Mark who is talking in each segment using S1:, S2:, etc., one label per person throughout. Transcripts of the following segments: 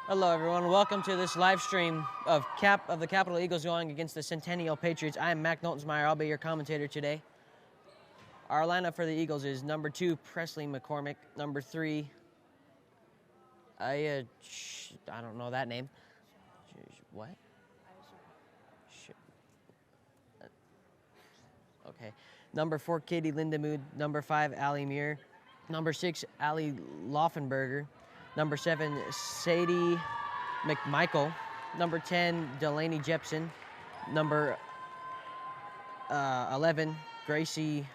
S1: Hello, everyone. Welcome to this live stream of the Capital Eagles going against the Centennial Patriots. I am Mac Noltensmeyer. I'll be your commentator today. Our lineup for the Eagles is number 2, Presley McCormick. Number 3, I don't know that name. What? Okay. Number 4, Katie Lindemood. Number 5, Allie Muir. Number 6, Allie Laufenberger. Number 7, Sadie McMichael. Number 10, Delaney Jepson. Number 11, Gracie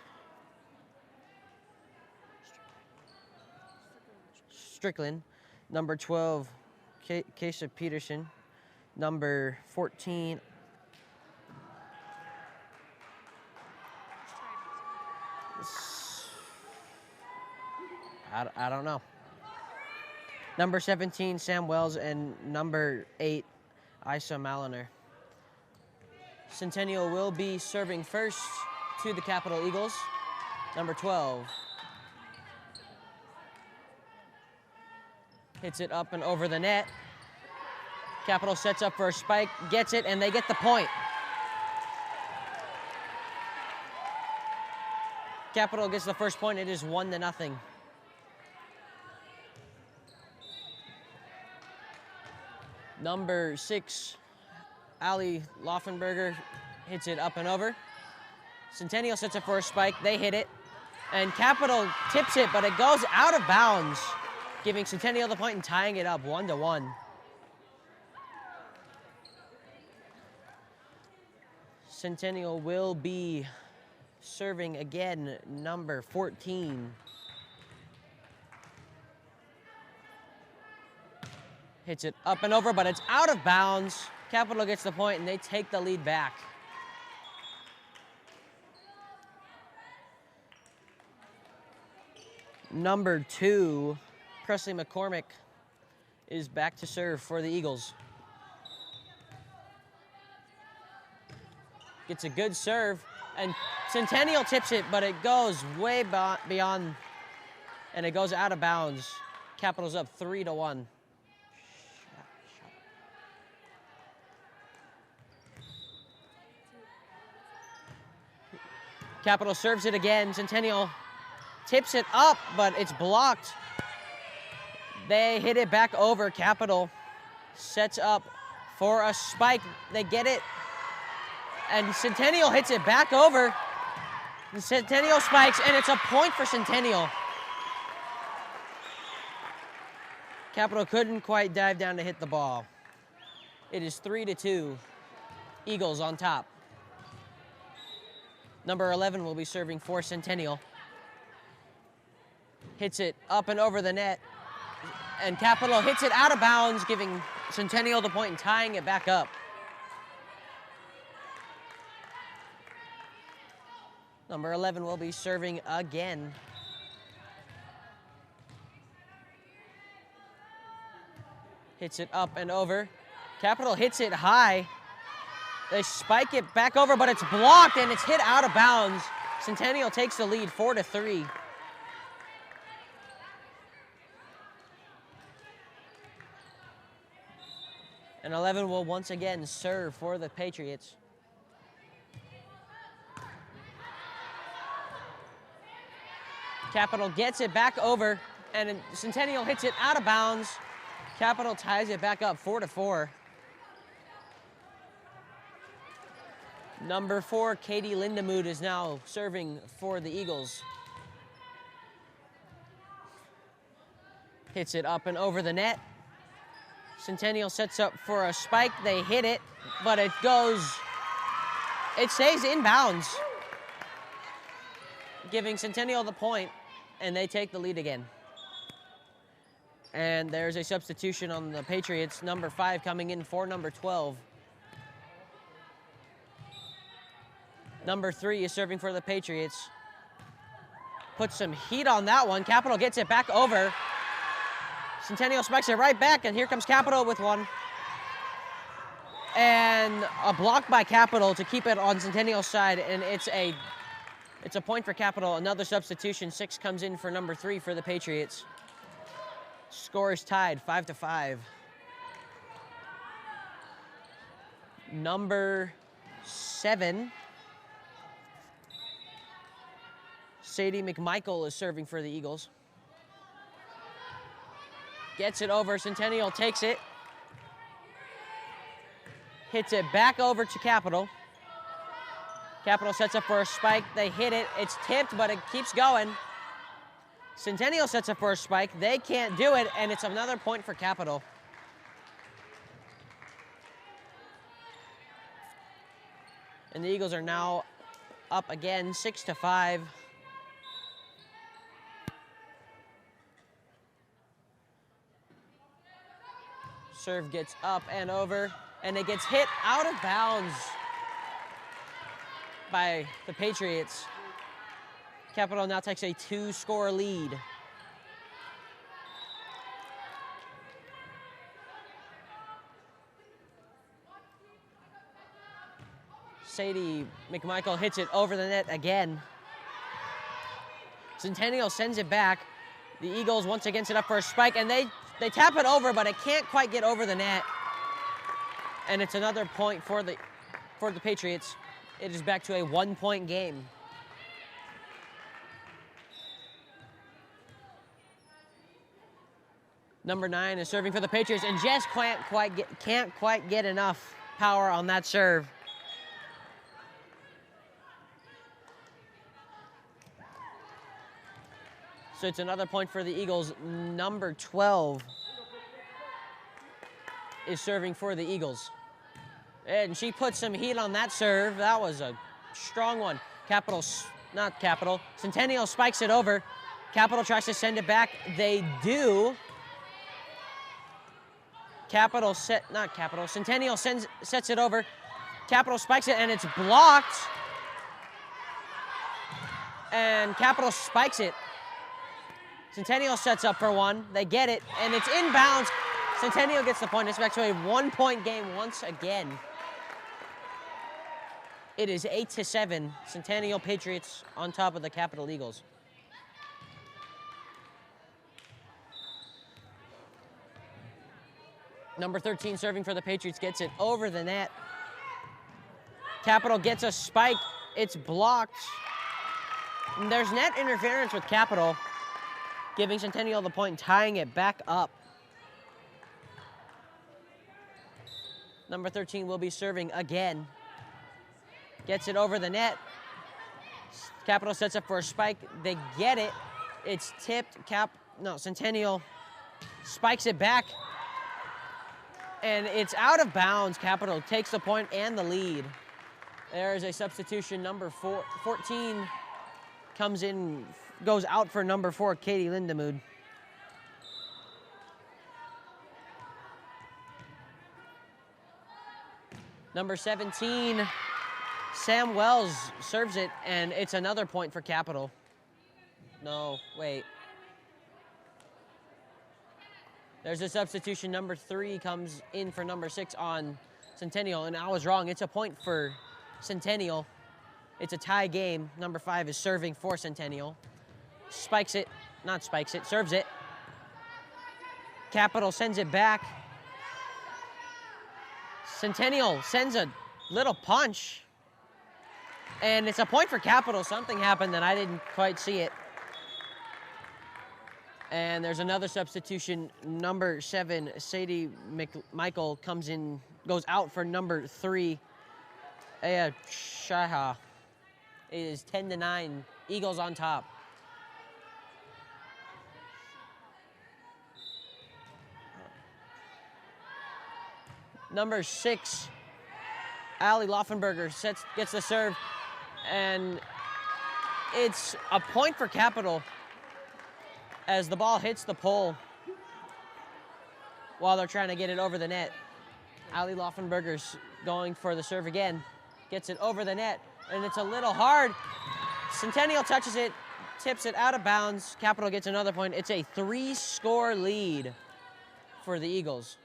S1: Strickland. Number 12, Keisha Peterson. Number 14, I don't know. Number 17, Sam Wells, and number 8, Isa Maliner. Centennial will be serving first to the Capital Eagles. Number 12. Hits it up and over the net. Capital sets up for a spike, gets it, and they get the point. Capital gets the first point. It is 1-0. Number 6, Allie Laufenberger hits it up and over. Centennial sets up for a spike. They hit it. And Capital tips it, but it goes out of bounds, giving Centennial the point and tying it up 1-1. Centennial will be serving again, number 14. Hits it up and over, but it's out of bounds. Capital gets the point, and they take the lead back. Number 2, Presley McCormick, is back to serve for the Eagles. Gets a good serve, and Centennial tips it, but it goes way beyond, and it goes out of bounds. Capital's up 3-1. Capital serves it again. Centennial tips it up, but it's blocked. They hit it back over. Capital sets up for a spike. They get it, and Centennial hits it back over. And Centennial spikes, and it's a point for Centennial. Capital couldn't quite dive down to hit the ball. It is 3-2. Eagles on top. Number 11 will be serving for Centennial. Hits it up and over the net, and Capital hits it out of bounds, giving Centennial the point and tying it back up. Number 11 will be serving again. Hits it up and over. Capital hits it high. They spike it back over, but it's blocked, and it's hit out of bounds. Centennial takes the lead 4-3. And 11 will once again serve for the Patriots. Capital gets it back over, and Centennial hits it out of bounds. Capital ties it back up 4-4. Number 4, Katie Lindemood, is now serving for the Eagles. Hits it up and over the net. Centennial sets up for a spike. They hit it, but it stays in bounds, giving Centennial the point, and they take the lead again. And there's a substitution on the Patriots. Number 5 coming in for number 12. Number 3 is serving for the Patriots. Puts some heat on that one. Capital gets it back over. Centennial spikes it right back, and here comes Capital with one. And a block by Capital to keep it on Centennial's side, and it's a point for Capital. Another substitution. 6 comes in for number 3 for the Patriots. Score is tied 5-5. Number 7, Sadie McMichael is serving for the Eagles. Gets it over, Centennial takes it. Hits it back over to Capital. Capital sets up for a spike, they hit it, it's tipped, but it keeps going. Centennial sets up for a spike, they can't do it, and it's another point for Capital. And the Eagles are now up again, 6-5. Serve gets up and over, and it gets hit out of bounds by the Patriots. Capital now takes a 2-score lead. Sadie McMichael hits it over the net again. Centennial sends it back. The Eagles once again set up for a spike, and they tap it over, but it can't quite get over the net. And it's another point for the Patriots. It is back to a 1-point game. Number 9 is serving for the Patriots, and just can't quite get enough power on that serve. So it's another point for the Eagles. Number 12 is serving for the Eagles. And she put some heat on that serve. That was a strong one. Centennial spikes it over. Capital tries to send it back. They do. Centennial sets it over. Capital spikes it, and it's blocked. And Capital spikes it. Centennial sets up for one. They get it, and it's inbounds. Centennial gets the point. It's back to a 1-point game once again. It is 8-7. Centennial Patriots on top of the Capital Eagles. Number 13 serving for the Patriots gets it over the net. Capital gets a spike. It's blocked. And there's net interference with Capital, giving Centennial the point, tying it back up. Number 13 will be serving again. Gets it over the net. Capital sets up for a spike. They get it. It's tipped. Centennial spikes it back. And it's out of bounds. Capital takes the point and the lead. There's a substitution. Number 14 comes in, goes out for number 4, Katie Lindemood. Number 17, Sam Wells serves it, and it's another point for Capital. No, wait. There's a substitution. Number 3 comes in for number 6 on Centennial, and I was wrong. It's a point for Centennial. It's a tie game. Number 5 is serving for Centennial. Serves it. Capital sends it back. Centennial sends a little punch. And it's a point for Capital. Something happened that I didn't quite see it. And there's another substitution. Number 7, Sadie McMichael comes in, goes out for number 3, Aya Shaha. It is 10-9. Eagles on top. Number 6, Allie Laufenberger gets the serve, and it's a point for Capital as the ball hits the pole while they're trying to get it over the net. Allie Laufenberger's going for the serve again. Gets it over the net, and it's a little hard. Centennial touches it, tips it out of bounds. Capital gets another point. It's a 3-score lead for the Eagles.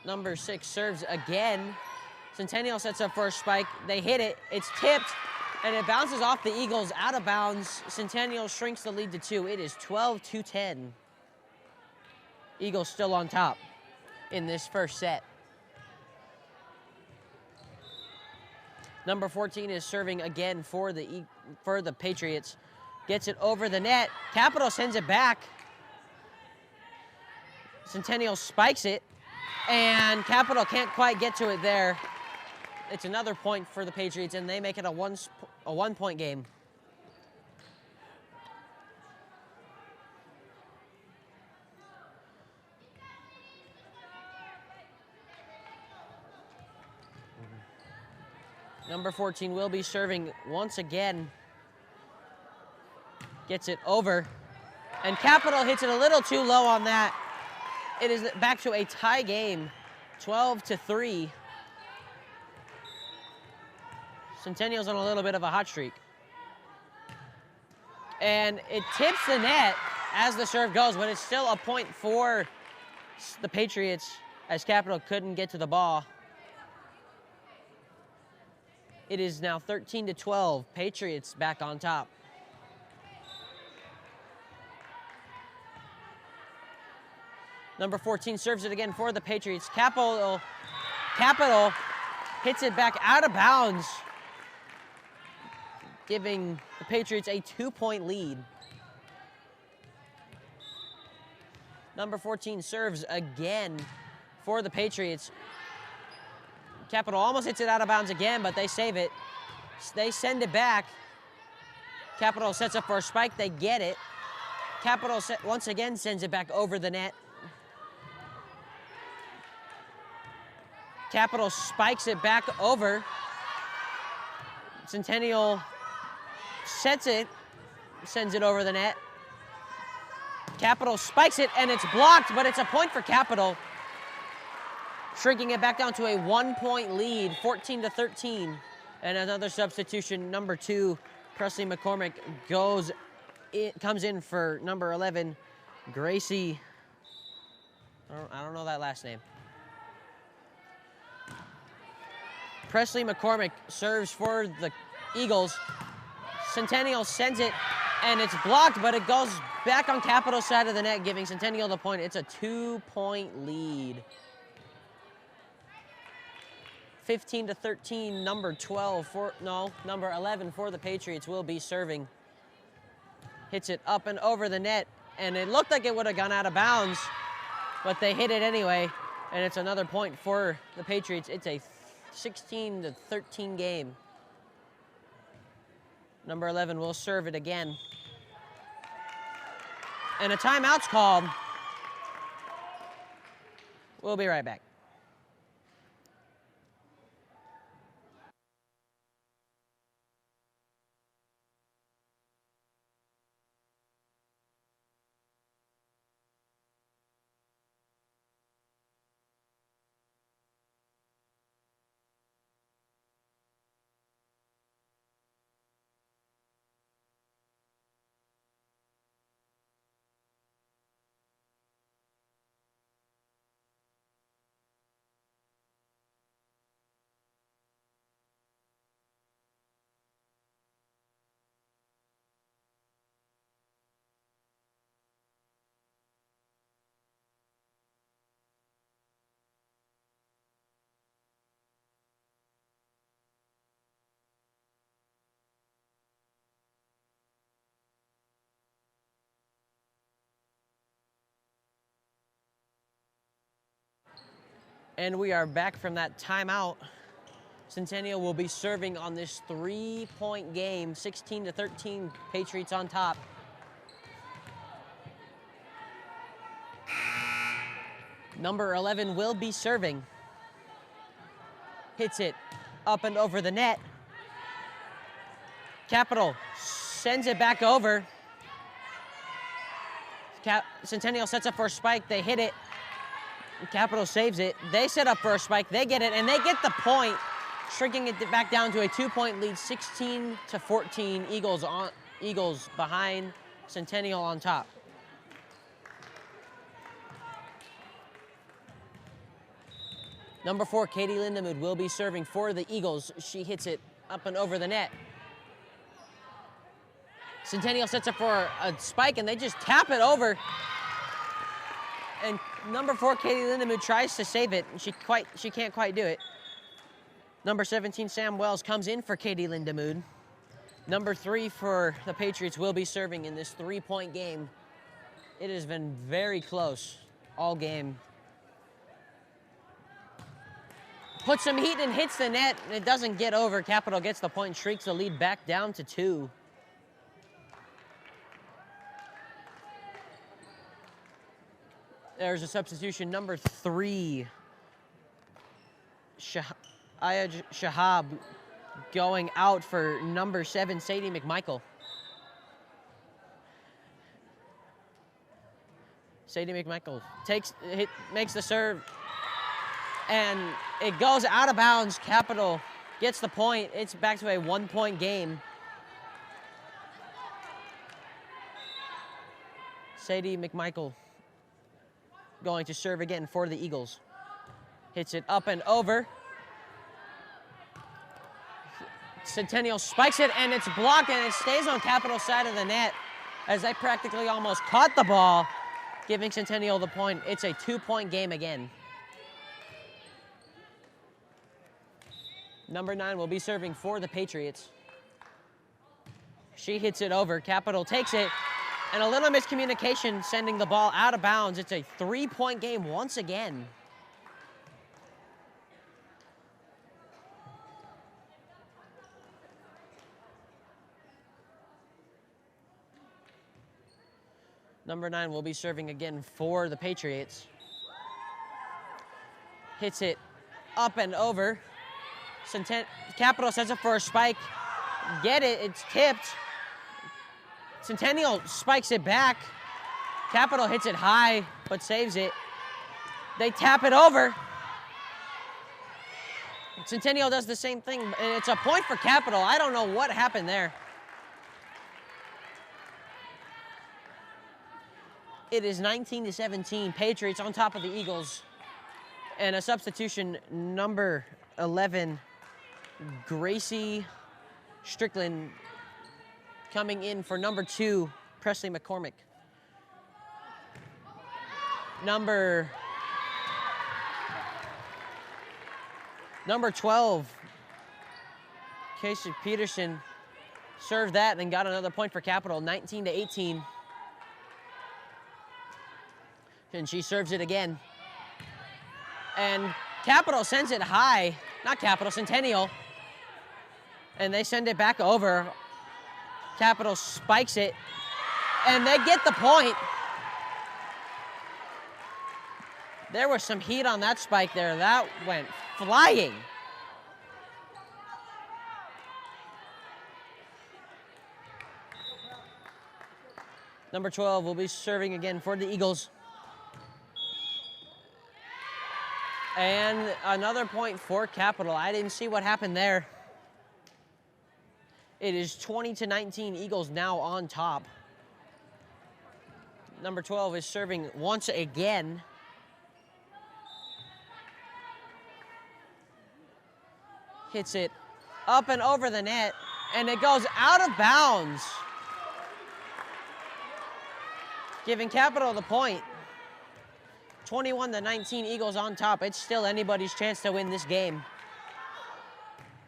S1: Number 6 serves again. Centennial sets up for a spike. They hit it. It's tipped, and it bounces off the Eagles out of bounds. Centennial shrinks the lead to 2. It is 12-10. Eagles still on top in this first set. Number 14 is serving again for the Patriots. Gets it over the net. Capital sends it back. Centennial spikes it, and Capital can't quite get to it there. It's another point for the Patriots, and they make it a one-point game. Number 14 will be serving once again. Gets it over, and Capital hits it a little too low on that. It is back to a tie game, 12-3. Centennial's on a little bit of a hot streak. And it tips the net as the serve goes, but it's still a point for the Patriots as Capital couldn't get to the ball. It is now 13-12, Patriots back on top. Number 14 serves it again for the Patriots. Capital hits it back out of bounds, giving the Patriots a 2-point lead. Number 14 serves again for the Patriots. Capital almost hits it out of bounds again, but they save it. They send it back. Capital sets up for a spike. They get it. Capital once again sends it back over the net. Capital spikes it back over. Centennial sets it, sends it over the net. Capital spikes it, and it's blocked, but it's a point for Capital, shrinking it back down to a 1-point lead, 14-13. And another substitution, number 2, Presley McCormick comes in for number 11, Gracie. I don't know that last name. Presley McCormick serves for the Eagles. Centennial sends it, and it's blocked, but it goes back on Capital's side of the net, giving Centennial the point. It's a 2-point lead. 15-13, number 11 for the Patriots will be serving. Hits it up and over the net, and it looked like it would have gone out of bounds, but they hit it anyway, and it's another point for the Patriots. It's a 16-13 game. Number 11 will serve it again. And a timeout's called. We'll be right back. And we are back from that timeout. Centennial will be serving on this 3-point game, 16-13, Patriots on top. Number 11 will be serving. Hits it up and over the net. Capital sends it back over. Centennial sets up for a spike. They hit it. Capital saves it. They set up for a spike. They get it, and they get the point, shrinking it back down to a 2-point lead, 16-14. Eagles behind, Centennial on top. Number 4, Katie Lindemood will be serving for the Eagles. She hits it up and over the net. Centennial sets up for a spike, and they just tap it over. And number 4, Katie Lindemuth, tries to save it, and she can't quite do it. Number 17, Sam Wells, comes in for Katie Lindemuth. Number 3 for the Patriots will be serving in this 3-point game. It has been very close all game. Puts some heat and hits the net, and it doesn't get over. Capital gets the point, shrieks the lead back down to 2. There's a substitution, number 3. Aya Shahab going out for number 7, Sadie McMichael. Sadie McMichael makes the serve, and it goes out of bounds. Capital gets the point. It's back to a 1-point game. Sadie McMichael going to serve again for the Eagles. Hits it up and over. Centennial spikes it, and it's blocked, and it stays on Capital's side of the net as they practically almost caught the ball, giving Centennial the point. It's a 2-point game again. Number 9 will be serving for the Patriots. She hits it over. Capital takes it, and a little miscommunication sending the ball out of bounds. It's a 3-point game once again. Number 9 will be serving again for the Patriots. Hits it up and over. Capital sets up for a spike. Get it, it's tipped. Centennial spikes it back. Capital hits it high, but saves it. They tap it over. Centennial does the same thing, and it's a point for Capital. I don't know what happened there. It is 19-17, Patriots on top of the Eagles. And a substitution, number 11, Gracie Strickland, coming in for number 2, Presley McCormick. Number 12, Casey Peterson, served that and got another point for Capital, 19-18. And she serves it again. And Capital sends it high. Not Capital, Centennial. And they send it back over. Capital spikes it. And they get the point. There was some heat on that spike there. That went flying. Number 12 will be serving again for the Eagles. And another point for Capital. I didn't see what happened there. It is 20-19, Eagles now on top. Number 12 is serving once again. Hits it up and over the net, and it goes out of bounds, giving Capital the point. 21-19, Eagles on top. It's still anybody's chance to win this game.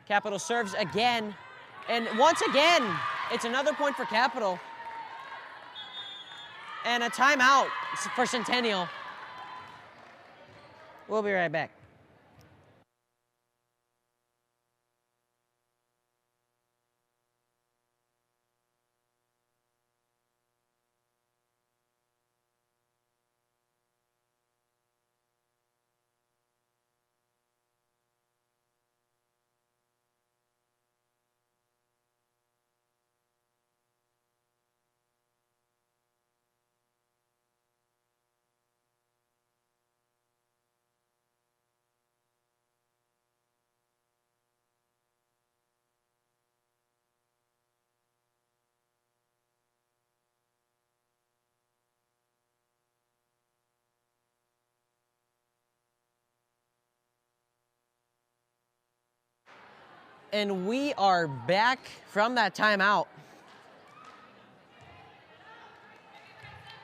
S1: Capital serves again, and once again, it's another point for Capital. And a timeout for Centennial. We'll be right back. And we are back from that timeout.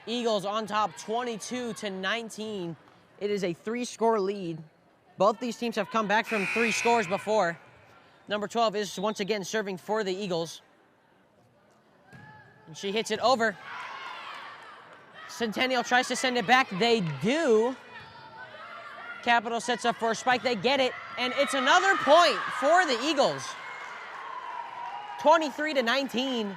S1: Eagles on top 22-19. It is a 3-score lead. Both these teams have come back from 3 scores before. Number 12 is once again serving for the Eagles. And she hits it over. Centennial tries to send it back. They do. Capital sets up for a spike. They get it. And it's another point for the Eagles. 23-19.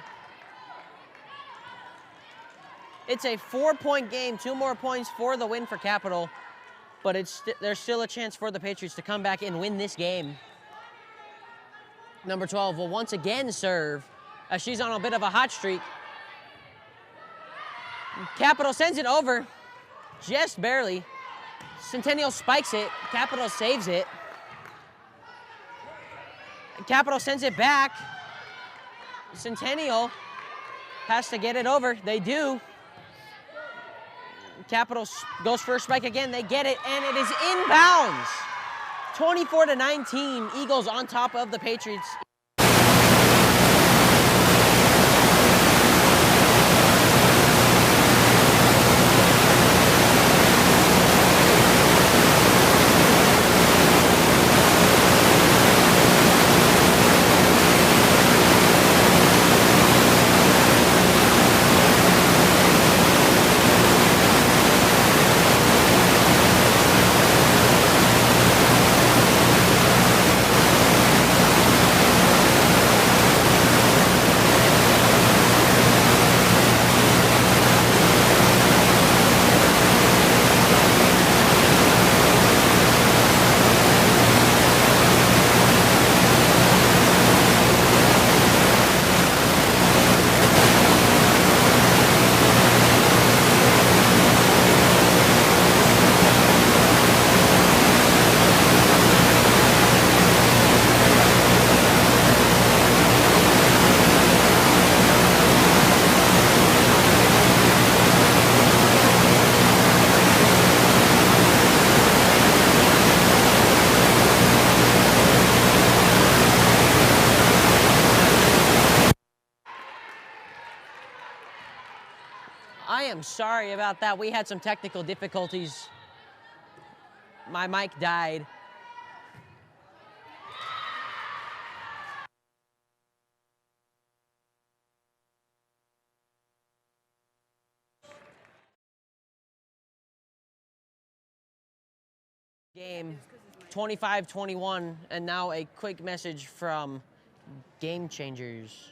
S1: It's a 4-point game. 2 more points for the win for Capital. But there's still a chance for the Patriots to come back and win this game. Number 12 will once again serve as she's on a bit of a hot streak. Capital sends it over, just barely. Centennial spikes it. Capital saves it. Capital sends it back. Centennial has to get it over. They do. Capital goes for a spike again. They get it, and it is inbounds. 24-19, Eagles on top of the Patriots. I am sorry about that. We had some technical difficulties. My mic died. Game 25-21, and now a quick message from Game Changers.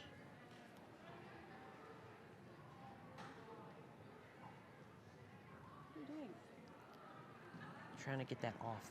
S1: Trying to get that off.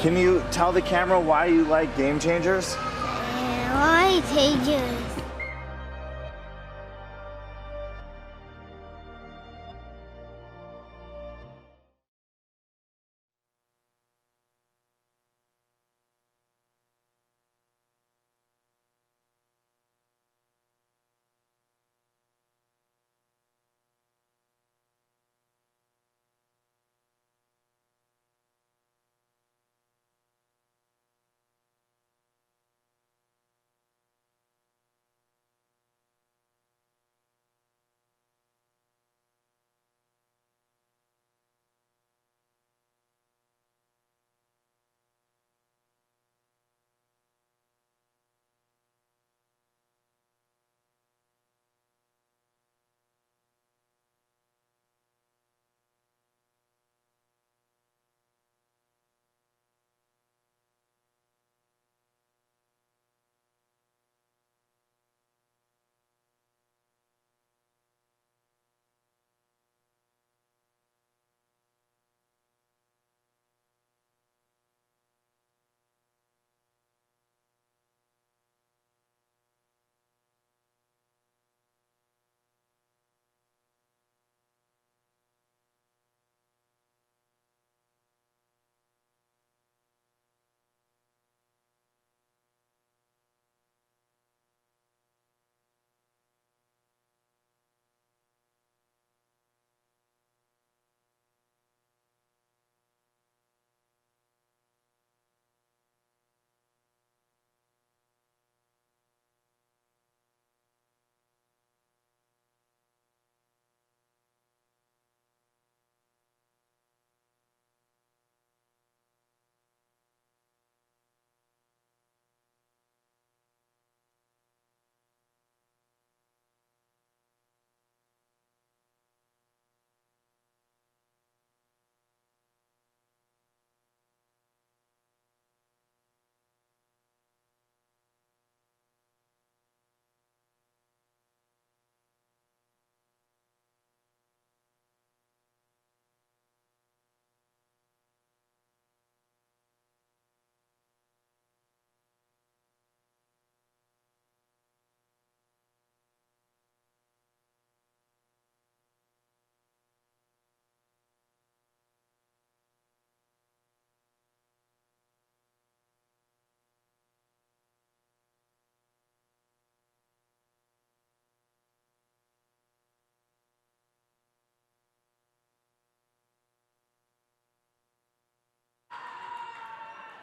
S2: Can you tell the camera why you like Game Changers?
S3: Why Changers?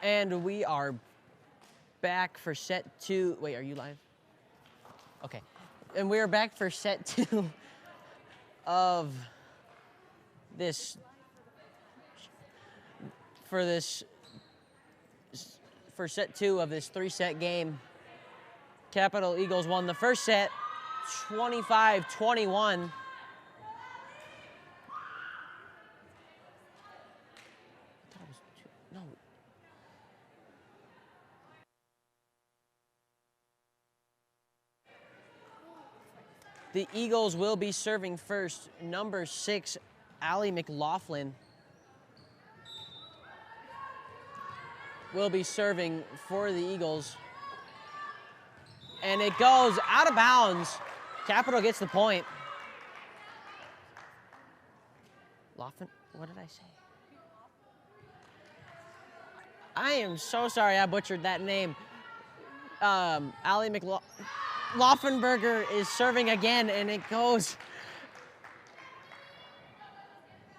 S1: And we are back for set 2. Wait, are you live? Okay. And we are back for set 2 of this, for set 2 of this 3-set game. Capital Eagles won the first set, 25-21. No. The Eagles will be serving first. Number 6, Allie McLaughlin, will be serving for the Eagles. And it goes out of bounds. Capital gets the point. Laughlin, what did I say? I am so sorry I butchered that name. Allie Laufenberger is serving again, and it goes.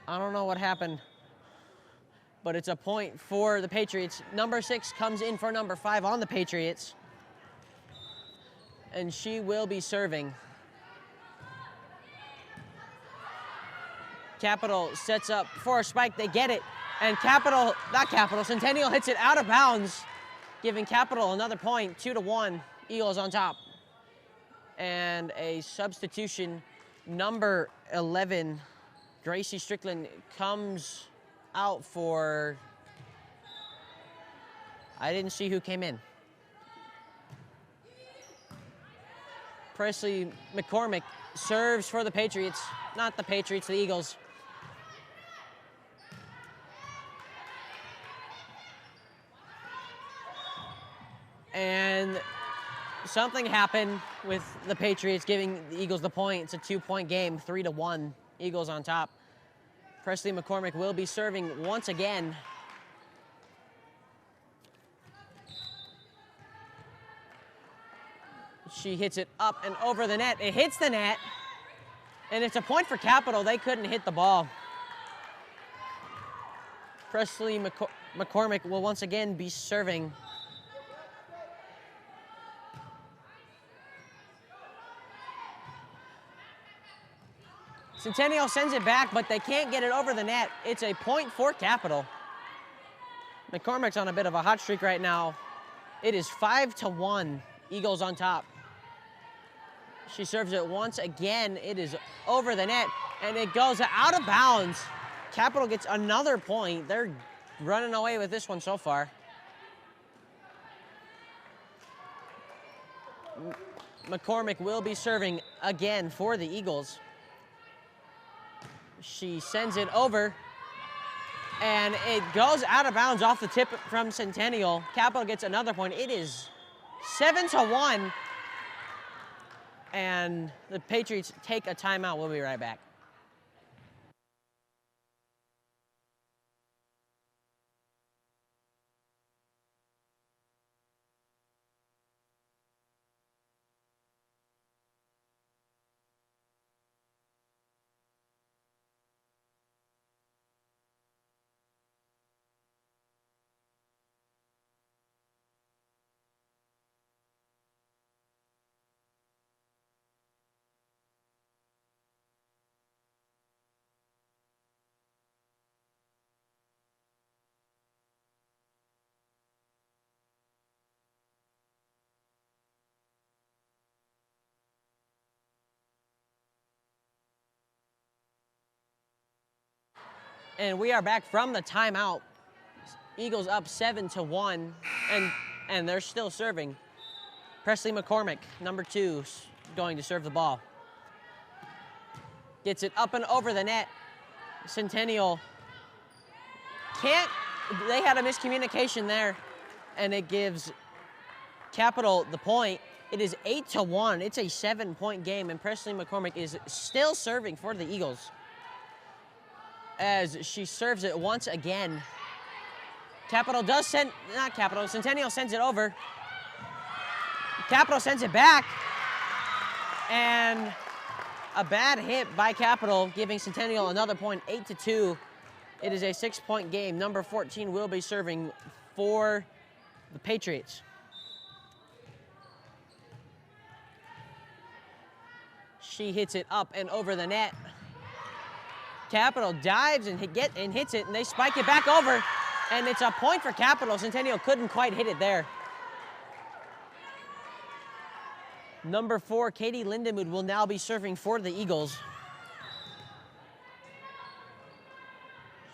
S1: I don't know what happened, but it's a point for the Patriots. Number 6 comes in for number 5 on the Patriots, and she will be serving. Capital sets up for a spike. They get it, and Centennial hits it out of bounds, giving Capital another point, 2-1. Eagles on top. And a substitution, number 11, Gracie Strickland, comes out for, I didn't see who came in. Presley McCormick serves for the Patriots, not the Patriots, the Eagles. And something happened with the Patriots, giving the Eagles the point. It's a 2-point game, 3-1. Eagles on top. Presley McCormick will be serving once again. She hits it up and over the net. It hits the net, and it's a point for Capital. They couldn't hit the ball. Presley McCormick will once again be serving. Centennial sends it back, but they can't get it over the net. It's a point for Capital. McCormick's on a bit of a hot streak right now. It is 5-1, Eagles on top. She serves it once again. It is over the net, and it goes out of bounds. Capital gets another point. They're running away with this one so far. McCormick will be serving again for the Eagles. She sends it over, and it goes out of bounds off the tip from Centennial. Capital gets another point. It is 7-1, and the Patriots take a timeout. We'll be right back. And we are back from the timeout. Eagles up 7-1, and they're still serving. Presley McCormick, number 2, going to serve the ball. Gets it up and over the net. Centennial can't, they had a miscommunication there, and it gives Capital the point. It is 8-1. It's a 7-point game, and Presley McCormick is still serving for the Eagles as she serves it once again. Centennial sends it over. Capital sends it back, and a bad hit by Capital, giving Centennial another point, 8-2. It is a 6-point game. Number 14 will be serving for the Patriots. She hits it up and over the net. Capital dives and hits it, and they spike it back over, and it's a point for Capital. Centennial couldn't quite hit it there. Number 4, Katie Lindemood, will now be serving for the Eagles.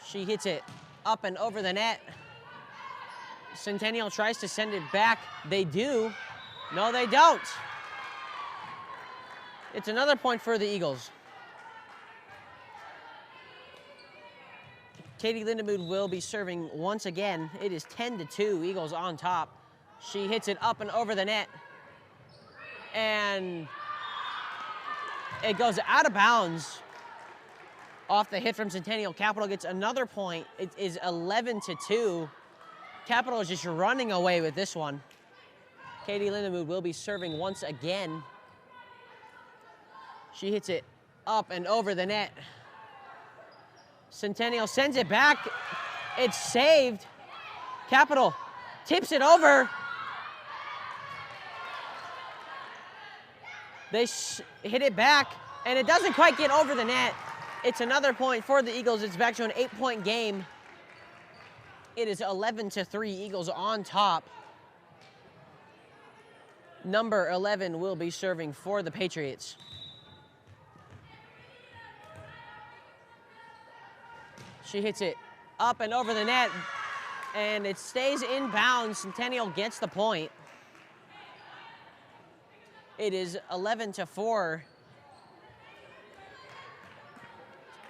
S1: She hits it up and over the net. Centennial tries to send it back. They do. No, they don't. It's another point for the Eagles. Katie Lindemood will be serving once again. It is 10-2, Eagles on top. She hits it up and over the net. And it goes out of bounds off the hit from Centennial. Capital gets another point. It is 11-2. Capital is just running away with this one. Katie Lindemood will be serving once again. She hits it up and over the net. Centennial sends it back. It's saved. Capital tips it over. They hit it back, and it doesn't quite get over the net. It's another point for the Eagles. It's back to an 8-point game. It is 11-3, Eagles on top. Number 11 will be serving for the Patriots. She hits it up and over the net, and it stays in bounds. Centennial gets the point. It is 11-4.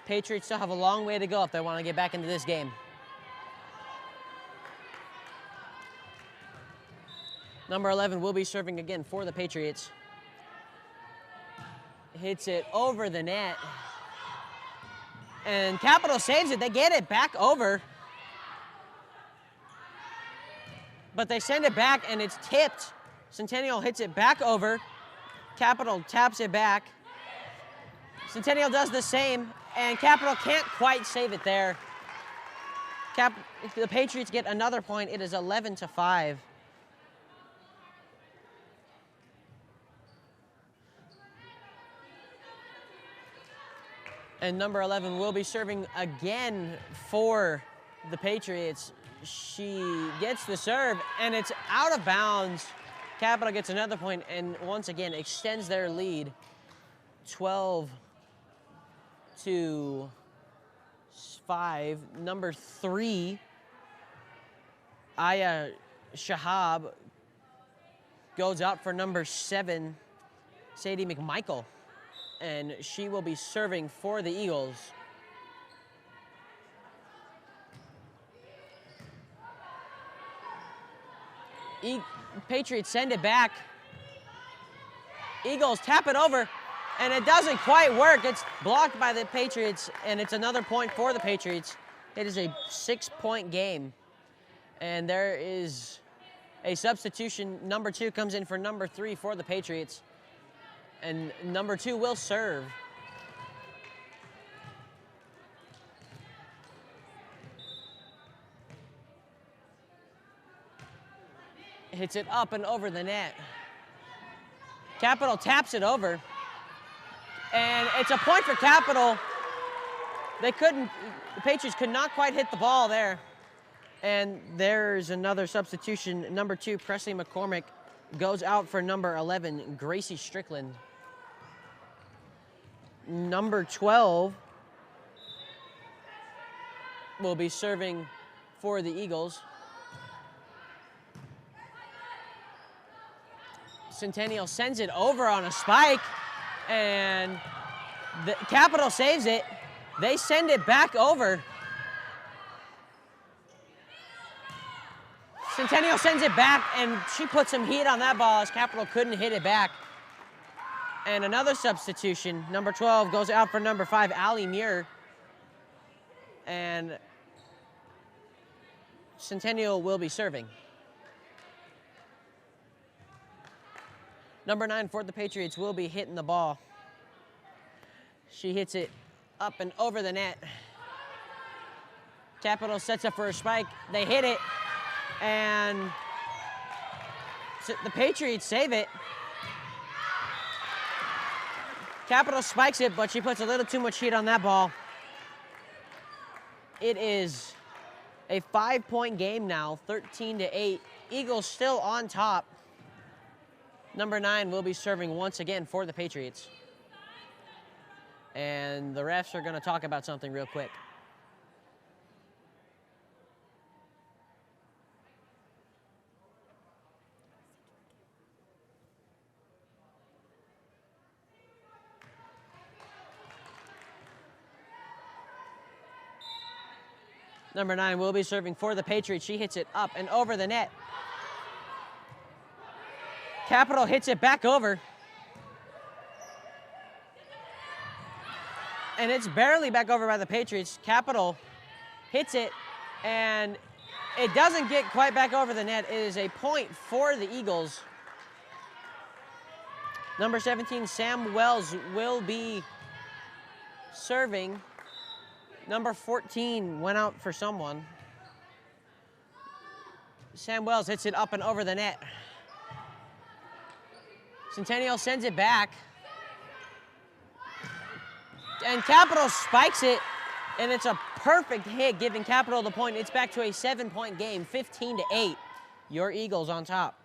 S1: Patriots still have a long way to go if they want to get back into this game. Number 11 will be serving again for the Patriots. Hits it over the net. And Capital saves it. They get it back over. But they send it back, and it's tipped. Centennial hits it back over. Capital taps it back. Centennial does the same, and Capital can't quite save it there. The Patriots get another point. It is 11-5. And number 11 will be serving again for the Patriots. She gets the serve, and it's out of bounds. Capital gets another point, and once again extends their lead, 12-5. Number 3, Aya Shahab, goes out for number 7, Sadie McMichael, and she will be serving for the Eagles. Patriots send it back. Eagles tap it over, and it doesn't quite work. It's blocked by the Patriots, and it's another point for the Patriots. It is a 6-point game, and there is a substitution. Number 2 comes in for number 3 for the Patriots, and number 2 will serve. Hits it up and over the net. Capital taps it over. And it's a point for Capital. The Patriots could not quite hit the ball there. And there's another substitution. Number 2, Presley McCormick, goes out for number 11, Gracie Strickland. Number 12 will be serving for the Eagles. Centennial sends it over on a spike, and the Capital saves it. They send it back over. Centennial sends it back, and she put some heat on that ball as Capital couldn't hit it back. And another substitution. Number 12 goes out for number 5, Allie Muir. And Centennial will be serving. Number 9 for the Patriots will be hitting the ball. She hits it up and over the net. Capital sets up for a spike. They hit it, and the Patriots save it. Capital spikes it, but she puts a little too much heat on that ball. It is a 5-point game now, 13-8. Eagles still on top. Number 9 will be serving once again for the Patriots. And the refs are going to talk about something real quick. Number 9 will be serving for the Patriots. She hits it up and over the net. Capital hits it back over. And it's barely back over by the Patriots. Capital hits it, and it doesn't get quite back over the net. It is a point for the Eagles. Number 17, Sam Wells, will be serving. Number 14 went out for someone. Sam Wells hits it up and over the net. Centennial sends it back. And Capital spikes it, and it's a perfect hit, giving Capital the point. It's back to a 7-point game, 15-8. Your Eagles on top.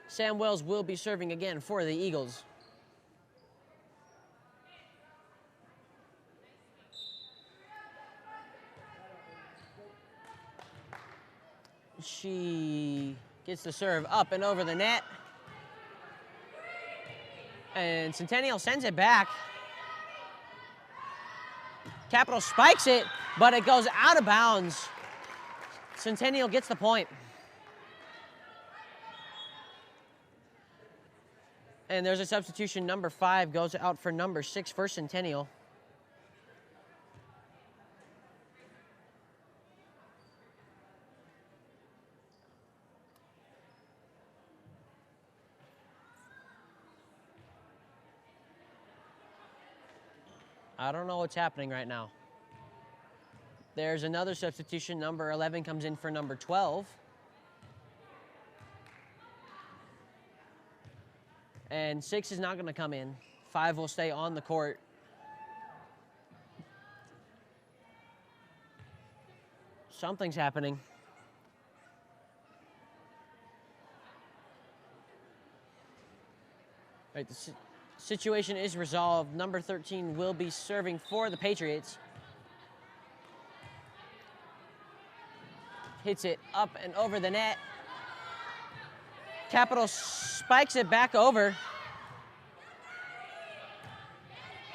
S1: Sam Wells will be serving again for the Eagles. She gets the serve up and over the net. And Centennial sends it back. Capital spikes it, but it goes out of bounds. Centennial gets the point. And there's a substitution. Number 5 goes out for number 6 for Centennial. I don't know what's happening right now. There's another substitution. Number 11 comes in for number 12. And 6 is not going to come in. 5 will stay on the court. Something's happening. Right, the situation is resolved. Number 13 will be serving for the Patriots. Hits it up and over the net. Capital spikes it back over.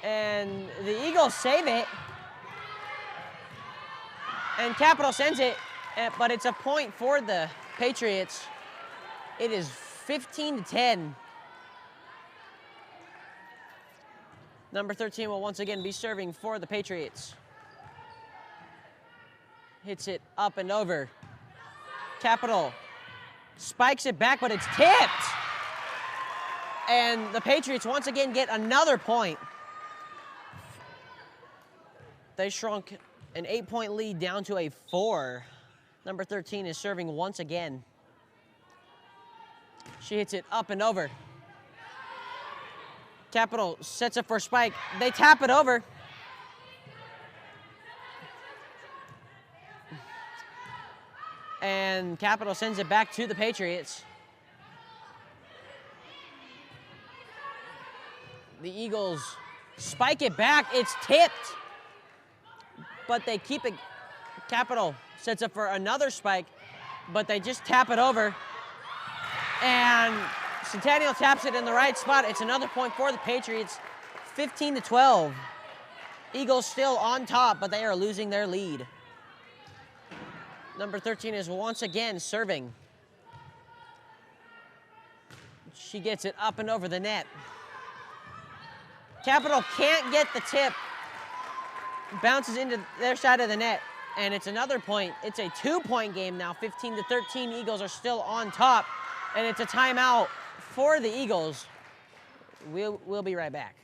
S1: And the Eagles save it. And Capital sends it, but it's a point for the Patriots. It is 15-10. Number 13 will once again be serving for the Patriots. Hits it up and over. Capital spikes it back, but it's tipped. And the Patriots once again get another point. They shrunk an 8-point lead down to a 4. Number 13 is serving once again. She hits it up and over. Capital sets up for a spike. They tap it over. And Capital sends it back to the Patriots. The Eagles spike it back. It's tipped. But they keep it. Capital sets up for another spike, but they just tap it over. And Centennial taps it in the right spot. It's another point for the Patriots, 15-12. Eagles still on top, but they are losing their lead. Number 13 is once again serving. She gets it up and over the net. Capital can't get the tip. Bounces into their side of the net, and it's another point. It's a 2-point game now, 15-13. Eagles are still on top, and it's a timeout for the Eagles. We'll be right back.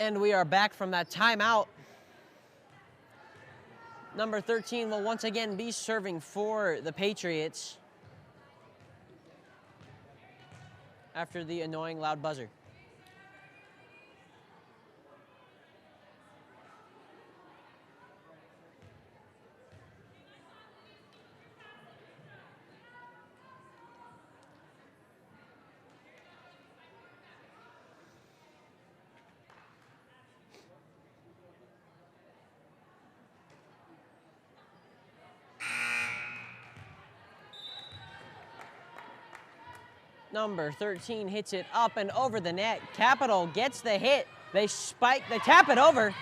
S1: And we are back from that timeout. Number 13 will once again be serving for the Patriots after the annoying loud buzzer. Number 13 hits it up and over the net. Capital gets the hit. They spike, they tap it over,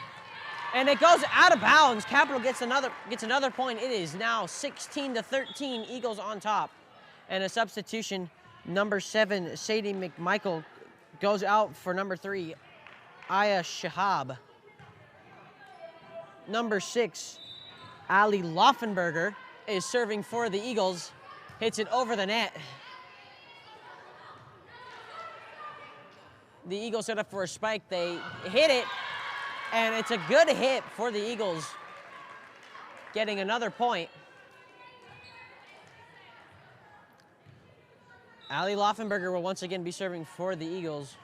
S1: and it goes out of bounds. Capital gets another point. It is now 16-13, Eagles on top. And a substitution, number 7, Sadie McMichael goes out for number 3, Aya Shahab. Number 6, Ali Laufenberger is serving for the Eagles, hits it over the net. The Eagles set up for a spike. They hit it, and it's a good hit for the Eagles, getting another point. Ali Laufenberger will once again be serving for the Eagles.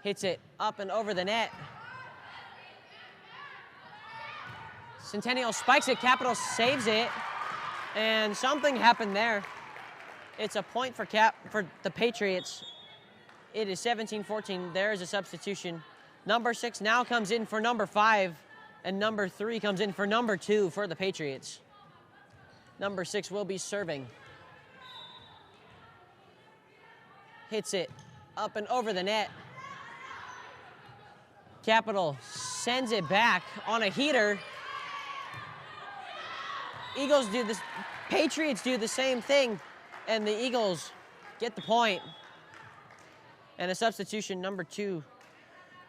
S1: Hits it up and over the net. Centennial spikes it, Capital saves it, and something happened there. It's a point for the Patriots. It is 17-14. There is a substitution. Number 6 now comes in for number 5, and number 3 comes in for number 2 for the Patriots. Number 6 will be serving. Hits it up and over the net. Capital sends it back on a heater. Eagles do this. Patriots do the same thing, and the Eagles get the point. And a substitution, number 2,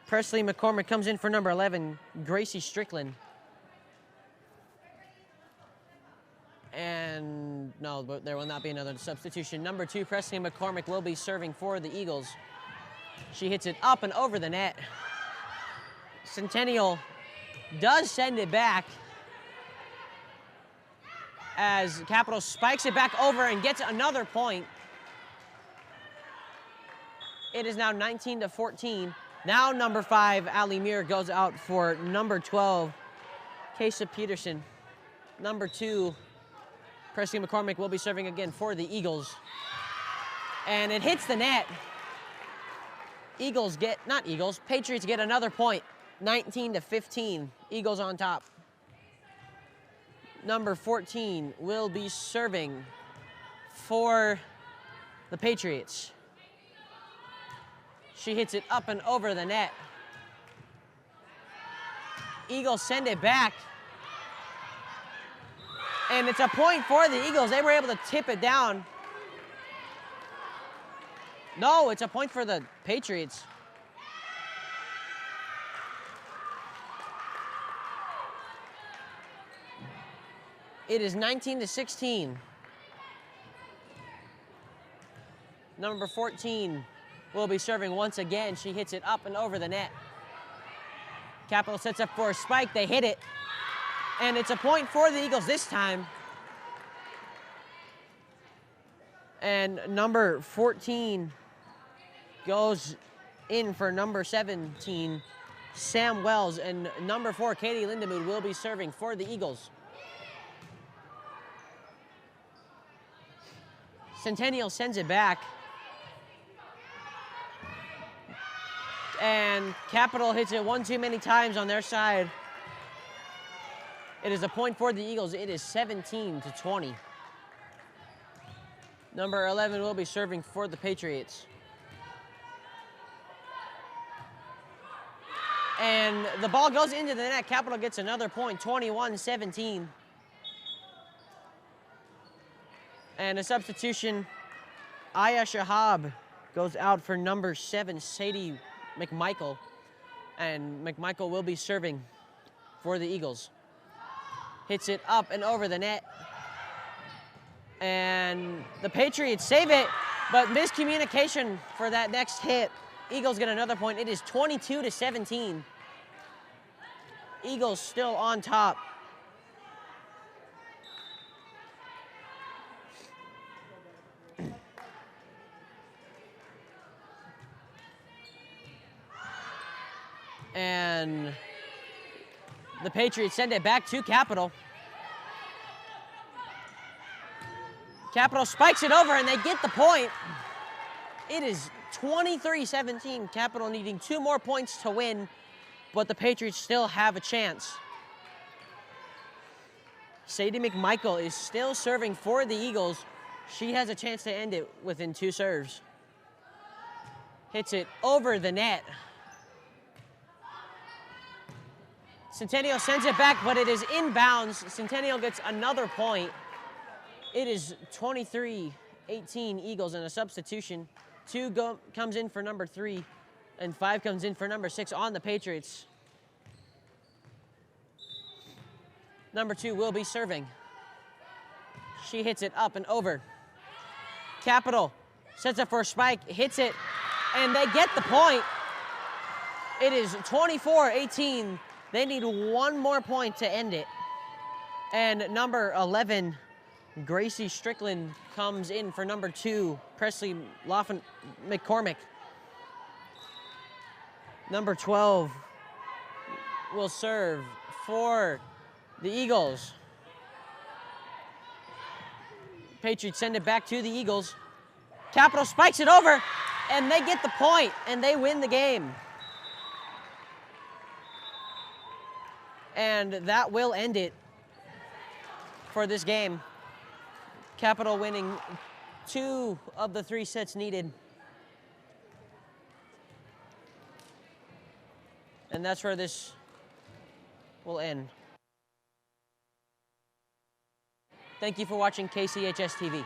S1: Presley McCormick comes in for number 11, Gracie Strickland. And no, there will not be another substitution. Number 2, Presley McCormick will be serving for the Eagles. She hits it up and over the net. Centennial does send it back as Capital spikes it back over and gets another point. It is now 19-14. Now number 5, Ali Muir, goes out for number 12, Kesa Peterson. Number 2, Presley McCormick will be serving again for the Eagles. And it hits the net. Patriots get another point, 19-15. Eagles on top. Number 14 will be serving for the Patriots. She hits it up and over the net. Eagles send it back. And it's a point for the Eagles. They were able to tip it down. No, it's a point for the Patriots. It is 19-16. Number 14 will be serving once again. She hits it up and over the net. Capital sets up for a spike. They hit it. And it's a point for the Eagles this time. And number 14 goes in for number 17, Sam Wells. And number 4, Katie Lindemood, will be serving for the Eagles. Centennial sends it back. And Capital hits it one too many times on their side. It is a point for the Eagles. It is 17-20. Number 11 will be serving for the Patriots. And the ball goes into the net. Capital gets another point, 21-17. And a substitution, Aya Shahab goes out for number 7, Sadie McMichael. And McMichael will be serving for the Eagles. Hits it up and over the net. And the Patriots save it, but miscommunication for that next hit Eagles get another point. It is 22-17. Eagles still on top. And the Patriots send it back to Capital. Capital spikes it over and they get the point. It is 23-17. Capital needing 2 more points to win, but the Patriots still have a chance. Sadie McMichael is still serving for the Eagles. She has a chance to end it within 2 serves. Hits it over the net. Centennial sends it back, but it is inbounds. Centennial gets another point. It is 23-18 Eagles, and a substitution. 2 comes in for number 3, and 5 comes in for number 6 on the Patriots. Number 2 will be serving. She hits it up and over. Capital sets up for a spike, hits it, and they get the point. It is 24-18. They need 1 more point to end it. And number 11, Gracie Strickland, comes in for number 2, Presley Laughlin McCormick. Number 12 will serve for the Eagles. Patriots send it back to the Eagles. Capital spikes it over, and they get the point, and they win the game. And that will end it for this game. Capital winning 2 of the 3 sets needed. And that's where this will end. Thank you for watching KCHSTV.